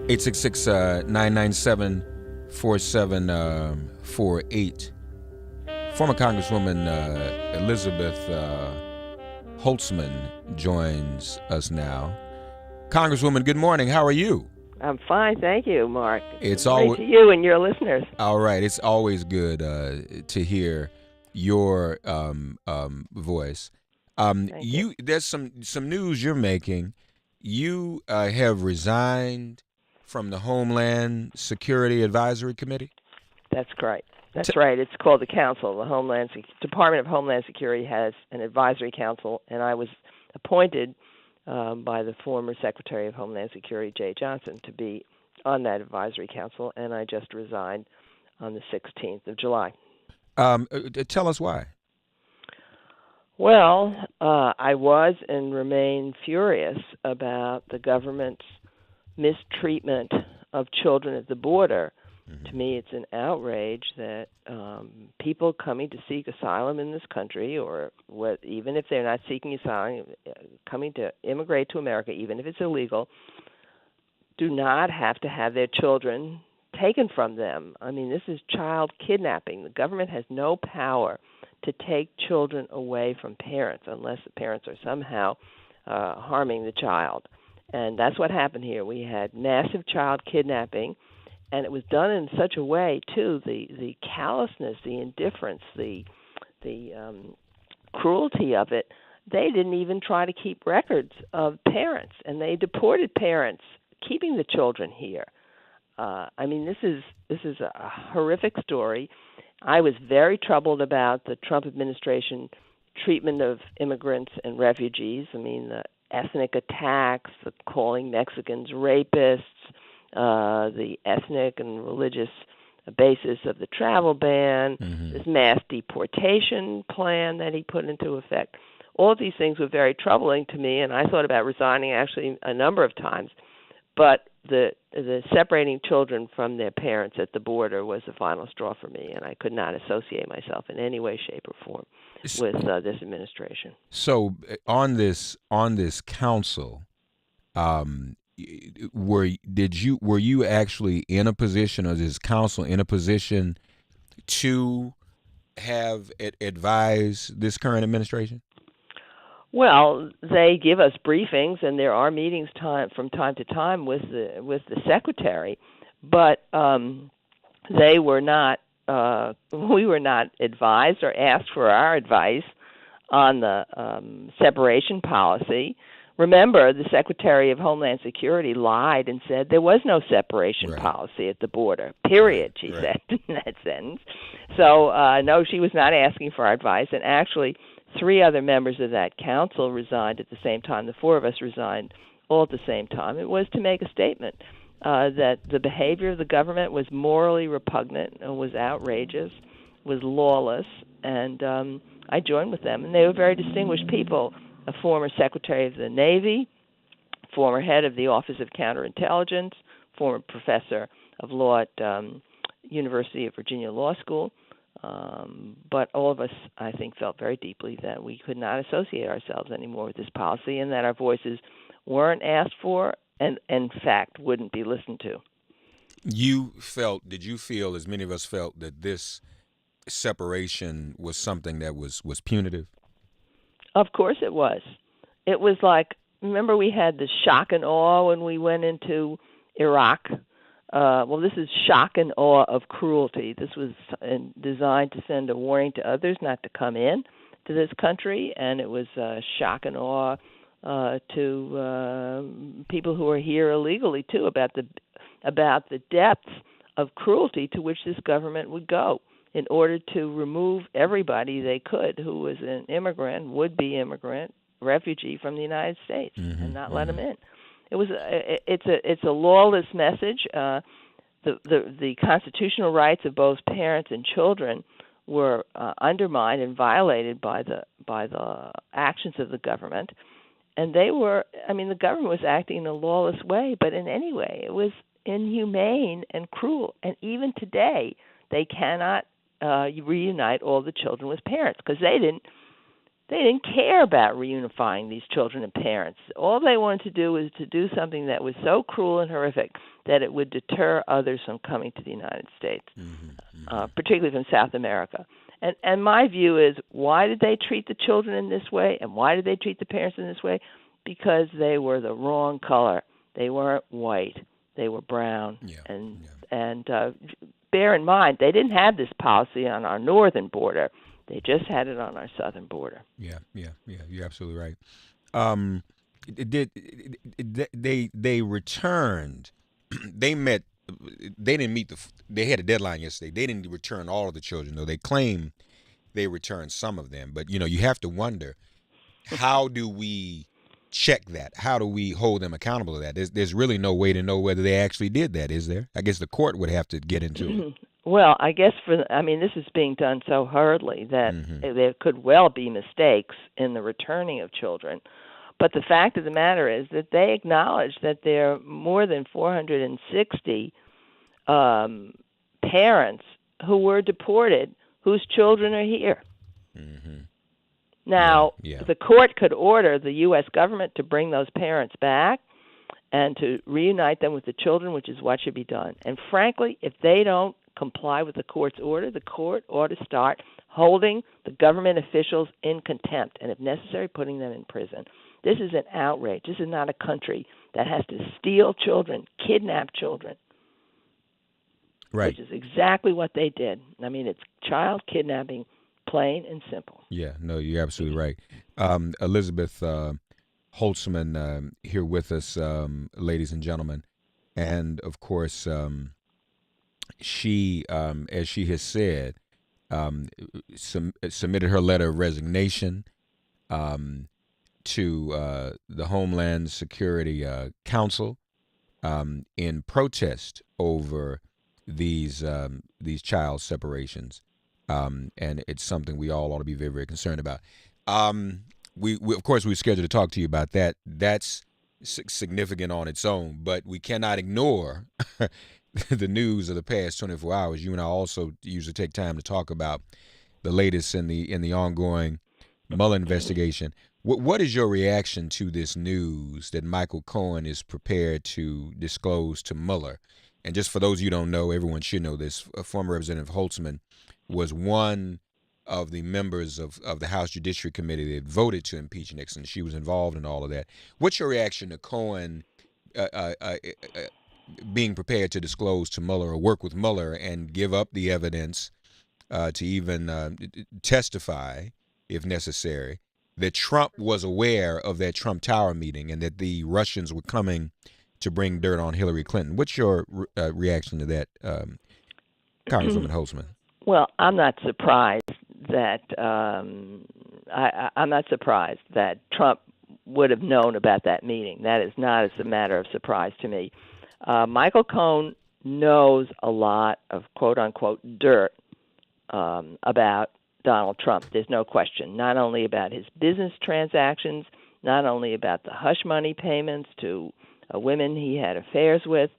866-997-4748. Former Congresswoman Elizabeth Holtzman joins us now. Congresswoman, good morning. How are you? I'm fine, thank you, Mark. It's great always to you and your listeners. all right. It's always good to hear your voice. Thank you. There's some news you're making. You have resigned from the Homeland Security Advisory Committee. That's right. That's right. It's called the Council. The Department of Homeland Security has an advisory council, and I was appointed by the former Secretary of Homeland Security, Jay Johnson, to be on that advisory council, and I just resigned on the 16th of July. Tell us why. Well, I was and remain furious about the government's mistreatment of children at the border. Mm-hmm. To me, it's an outrage that people coming to seek asylum in this country, or even if they're not seeking asylum, coming to immigrate to America, even if it's illegal, do not have to have their children taken from them. I mean, this is child kidnapping. The government has no power to take children away from parents unless the parents are somehow harming the child. And that's what happened here. We had massive child kidnapping, and it was done in such a way, too, the callousness, the indifference, the cruelty of it. They didn't even try to keep records of parents, and they deported parents, keeping the children here. I mean, this is a horrific story. I was very troubled about the Trump administration treatment of immigrants and refugees. I mean, the ethnic attacks, the calling Mexicans rapists, the ethnic and religious basis of the travel ban, this mass deportation plan that he put into effect. All of these things were very troubling to me, and I thought about resigning actually a number of times. But the separating children from their parents at the border was the final straw for me, and I could not associate myself in any way, shape, or form with this administration. So on this council, were you actually in a position, or is this council in a position to have advise this current administration? Well, they give us briefings, and there are meetings from time to time with the secretary, but they were not. We were not advised or asked for our advice on the separation policy. Remember, the Secretary of Homeland Security lied and said there was no separation policy at the border, period, she said in that sentence. So, no, she was not asking for our advice, and actually 3 other members of that council resigned at the same time. The 4 of us resigned all at the same time. It was to make a statement that the behavior of the government was morally repugnant, was outrageous, was lawless, and I joined with them. And they were very distinguished people, a former Secretary of the Navy, former head of the Office of Counterintelligence, former professor of law at University of Virginia Law School. But all of us, I think, felt very deeply that we could not associate ourselves anymore with this policy, and that our voices weren't asked for and, in fact, wouldn't be listened to. Did you feel, as many of us felt, that this separation was something that was punitive? Of course it was. It was like, remember we had the shock and awe when we went into Iraq? Well, this is shock and awe of cruelty. This was designed to send a warning to others not to come in to this country, and it was shock and awe to people who are here illegally too, about the depths of cruelty to which this government would go in order to remove everybody they could who was an immigrant, would-be immigrant, refugee from the United States, and not let them in. It's a lawless message. The constitutional rights of both parents and children were undermined and violated by the actions of the government, and the government was acting in a lawless way, but in any way it was inhumane and cruel. And even today, they cannot reunite all the children with parents because they They didn't care about reunifying these children and parents. All they wanted to do was to do something that was so cruel and horrific that it would deter others from coming to the United States, particularly from South America. And my view is, why did they treat the children in this way, and why did they treat the parents in this way? Because they were the wrong color. They weren't white. They were brown. And bear in mind, they didn't have this policy on our northern border. They just had it on our southern border. Yeah. You're absolutely right. They returned. They met. They didn't meet They had a deadline yesterday. They didn't return all of the children, though. They claim they returned some of them. But you have to wonder, how do we check that? How do we hold them accountable to that? There's really no way to know whether they actually did that, is there? I guess the court would have to get into it. Well, I guess this is being done so hurriedly that there could well be mistakes in the returning of children. But the fact of the matter is that they acknowledge that there are more than 460 parents who were deported whose children are here. Now, the court could order the U.S. government to bring those parents back and to reunite them with the children, which is what should be done. And frankly, if they don't comply with the court's order, the court ought to start holding the government officials in contempt and, if necessary, putting them in prison. This is an outrage. This is not a country that has to steal children, kidnap children. Right. Which is exactly what they did. It's child kidnapping, plain and simple. Yeah, no, you're absolutely right. Elizabeth Holtzman here with us, ladies and gentlemen. And, of course, she, as she has said, submitted her letter of resignation to the Homeland Security Council in protest over these child separations, and it's something we all ought to be very, very concerned about. We of course we're scheduled to talk to you about that. That's significant on its own, but we cannot ignore the news of the past 24 hours. You and I also usually take time to talk about the latest in the ongoing Mueller investigation. What is your reaction to this news that Michael Cohen is prepared to disclose to Mueller? And just for those of you who don't know, everyone should know this, former Representative Holtzman was one of the members of the House Judiciary Committee that voted to impeach Nixon. She was involved in all of that. What's your reaction to Cohen being prepared to disclose to Mueller or work with Mueller and give up the evidence to even testify, if necessary, that Trump was aware of that Trump Tower meeting and that the Russians were coming to bring dirt on Hillary Clinton? What's your reaction to that, Congresswoman Holtzman? Well, I'm not surprised that I'm not surprised that Trump would have known about that meeting. That is not a matter of surprise to me. Michael Cohen knows a lot of quote-unquote dirt about Donald Trump. There's no question. Not only about his business transactions, not only about the hush money payments to women he had affairs with,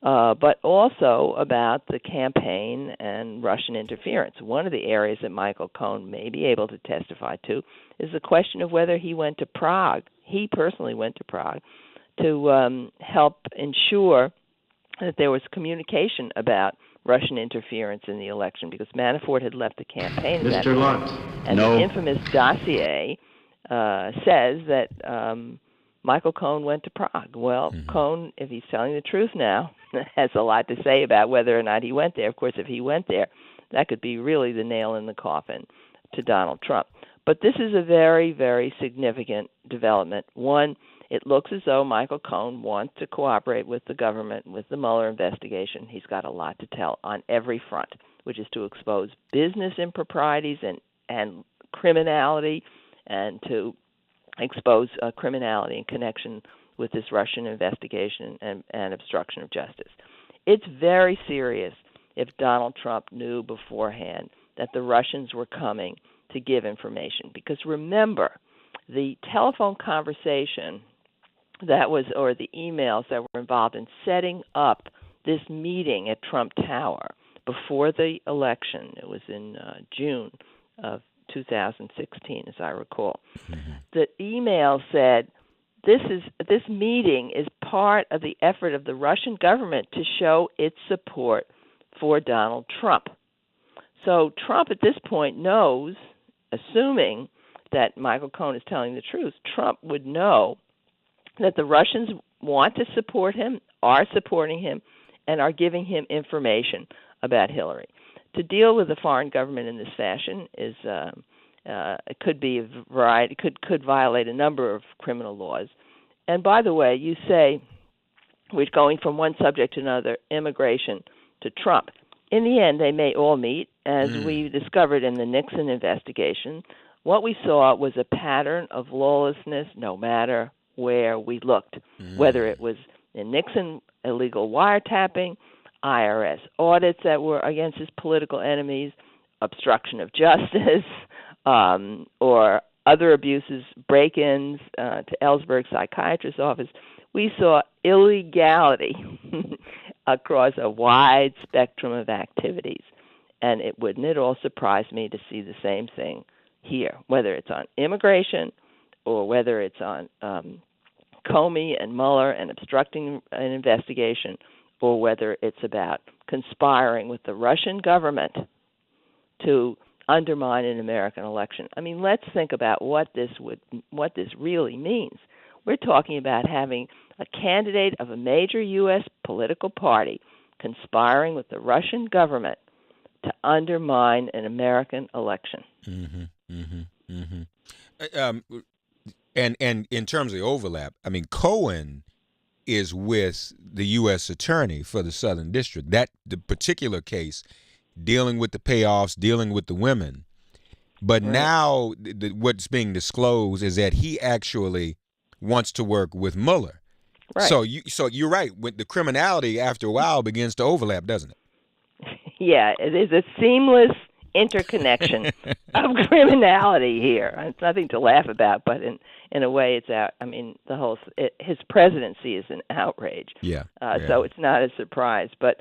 but also about the campaign and Russian interference. One of the areas that Michael Cohen may be able to testify to is the question of whether he went to Prague. He personally went to Prague to help ensure that there was communication about Russian interference in the election, because Manafort had left the campaign. Mr. Lunt, and no. The infamous dossier says that Michael Cohen went to Prague. Well, Cohen, if he's telling the truth now, has a lot to say about whether or not he went there. Of course, if he went there, that could be really the nail in the coffin to Donald Trump. But this is a very, very significant development. One, it looks as though Michael Cohen wants to cooperate with the government, with the Mueller investigation. He's got a lot to tell on every front, which is to expose business improprieties and criminality, and to expose criminality in connection with this Russian investigation and obstruction of justice. It's very serious if Donald Trump knew beforehand that the Russians were coming to give information. Because remember, the telephone conversation that was, or the emails that were involved in setting up this meeting at Trump Tower before the election, it was in June of 2016, as I recall. Mm-hmm. The email said, this meeting is part of the effort of the Russian government to show its support for Donald Trump. So Trump at this point knows, assuming that Michael Cohen is telling the truth, Trump would know that the Russians want to support him, are supporting him, and are giving him information about Hillary. To deal with a foreign government in this fashion is it could be a variety, could violate a number of criminal laws. And by the way, you say we're going from one subject to another, immigration to Trump. In the end, they may all meet, as we discovered in the Nixon investigation. What we saw was a pattern of lawlessness no matter where we looked, whether it was in Nixon illegal wiretapping, IRS audits that were against his political enemies, obstruction of justice, or other abuses, break-ins to Ellsberg's psychiatrist's office. We saw illegality across a wide spectrum of activities. And it wouldn't at all surprise me to see the same thing here, whether it's on immigration or whether it's on Comey and Mueller and obstructing an investigation, or whether it's about conspiring with the Russian government to undermine an American election. I mean, let's think about what this really means. We're talking about having a candidate of a major U.S. political party conspiring with the Russian government to undermine an American election. Mm-hmm, mm-hmm, mm-hmm. And in terms of the overlap, I mean, Cohen is with the U.S. Attorney for the Southern District. The particular case dealing with the payoffs, dealing with the women. But Right. now what's being disclosed is that he actually wants to work with Mueller. Right. So you're right. With the criminality, after a while, begins to overlap, doesn't it? Yeah, it is a seamless interconnection of criminality here. It's nothing to laugh about, but in a way, it's out. I mean, his presidency is an outrage. Yeah. So it's not a surprise. But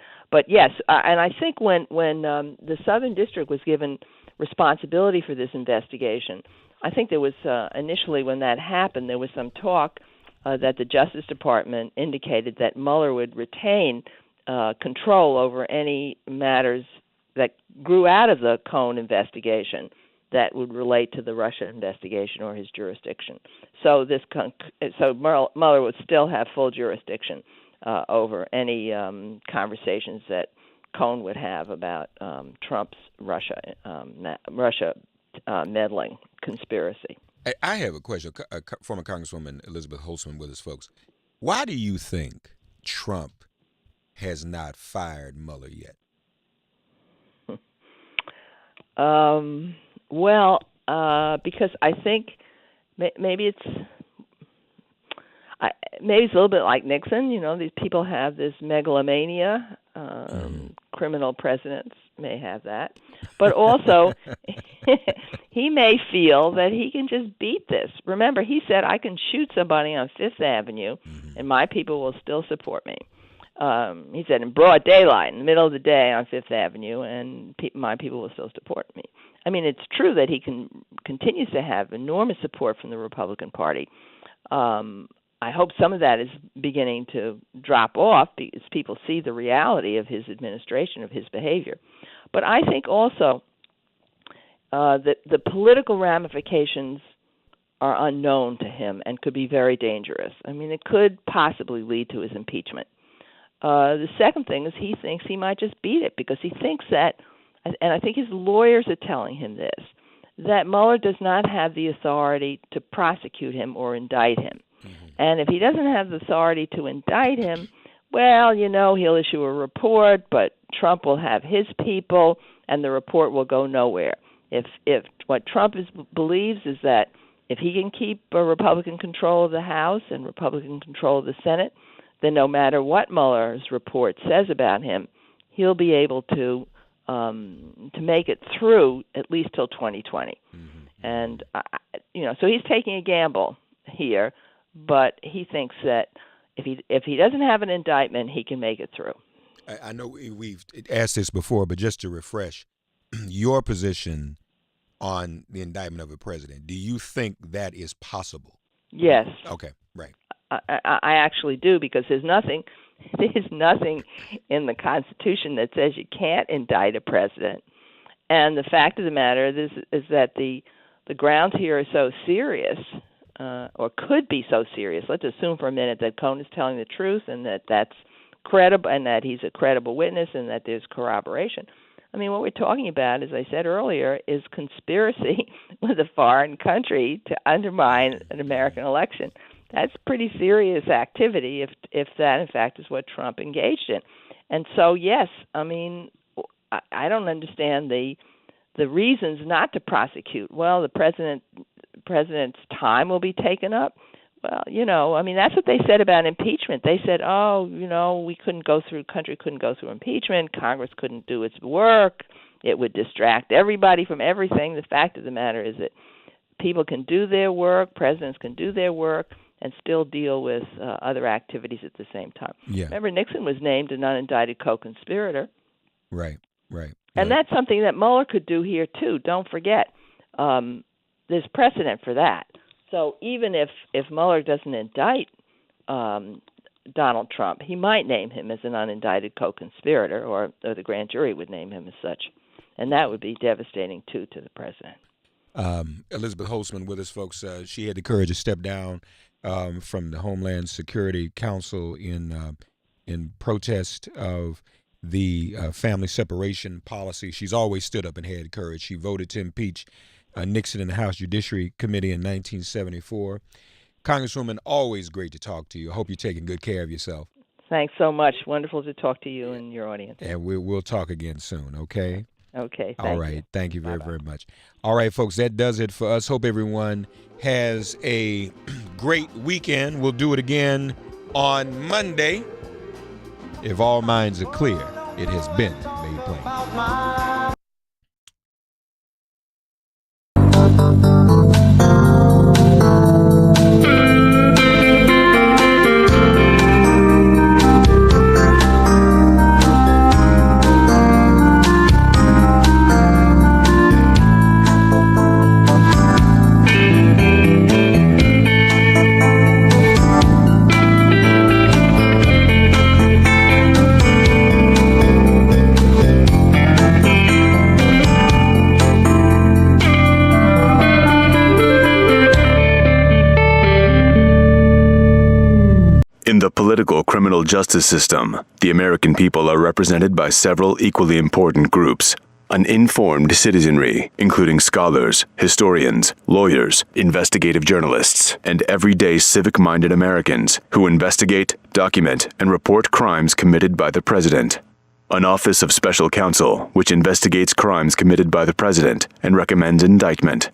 yes, and I think when the Southern District was given responsibility for this investigation, I think there was initially when that happened, there was some talk that the Justice Department indicated that Mueller would retain control over any matters that grew out of the Cohen investigation that would relate to the Russia investigation or his jurisdiction. So Mueller would still have full jurisdiction over any conversations that Cohen would have about Trump's Russia meddling conspiracy. I have a question. Former Congresswoman Elizabeth Holtzman with us, folks. Why do you think Trump has not fired Mueller yet? Because I think maybe it's a little bit like Nixon. You know, these people have this megalomania. Criminal presidents may have that. But also, he may feel that he can just beat this. Remember, he said, I can shoot somebody on Fifth Avenue, and my people will still support me. He said, in broad daylight, in the middle of the day on Fifth Avenue, and my people will still support me. I mean, it's true that he continues to have enormous support from the Republican Party. I hope some of that is beginning to drop off because people see the reality of his administration, of his behavior. But I think also that the political ramifications are unknown to him and could be very dangerous. I mean, it could possibly lead to his impeachment. The second thing is he thinks he might just beat it because he thinks that, and I think his lawyers are telling him this, that Mueller does not have the authority to prosecute him or indict him. And if he doesn't have the authority to indict him, well, you know, he'll issue a report, but Trump will have his people, and the report will go nowhere. If what Trump believes is that if he can keep a Republican control of the House and Republican control of the Senate, then no matter what Mueller's report says about him, he'll be able to make it through at least till 2020. And so he's taking a gamble here, but he thinks that if he doesn't have an indictment, he can make it through. I know we've asked this before, but just to refresh, your position on the indictment of a president. Do you think that is possible? Yes. Okay, right. I actually do, because there's nothing in the Constitution that says you can't indict a president. And the fact of the matter is that the grounds here are so serious, or could be so serious. Let's assume for a minute that Cohn is telling the truth, and that's credible, and that he's a credible witness, and that there's corroboration. I mean, what we're talking about, as I said earlier, is conspiracy with a foreign country to undermine an American election. That's pretty serious activity if that, in fact, is what Trump engaged in. And so, yes, I mean, I don't understand the reasons not to prosecute. Well, the president's time will be taken up. Well, I mean, that's what they said about impeachment. They said, country couldn't go through impeachment. Congress couldn't do its work. It would distract everybody from everything. The fact of the matter is that people can do their work, presidents can do their work, and still deal with other activities at the same time. Yeah. Remember, Nixon was named an unindicted co-conspirator. Right. And that's something that Mueller could do here, too. Don't forget, there's precedent for that. So even if Mueller doesn't indict Donald Trump, he might name him as an unindicted co-conspirator, or the grand jury would name him as such. And that would be devastating, too, to the president. Elizabeth Holtzman with us, folks. She had the courage to step down from the Homeland Security Council in protest of the family separation policy. She's always stood up and had courage. She voted to impeach Nixon in the House Judiciary Committee in 1974. Congresswoman, always great to talk to you. I hope you're taking good care of yourself. Thanks so much. Wonderful to talk to you and your audience. And we'll talk again soon, okay? Okay. All right. Thank you very, Bye-bye. very much. All right, folks, that does it for us. Hope everyone has a great weekend. We'll do it again on Monday. If all minds are clear, it has been made plain. In the political criminal justice system, the American people are represented by several equally important groups. An informed citizenry, including scholars, historians, lawyers, investigative journalists, and everyday civic-minded Americans who investigate, document, and report crimes committed by the president. An Office of Special Counsel, which investigates crimes committed by the president and recommends indictment.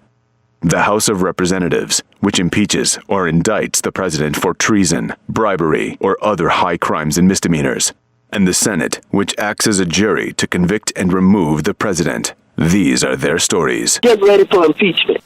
The House of Representatives, which impeaches or indicts the president for treason, bribery, or other high crimes and misdemeanors. And the Senate, which acts as a jury to convict and remove the president. These are their stories. Get ready for impeachment.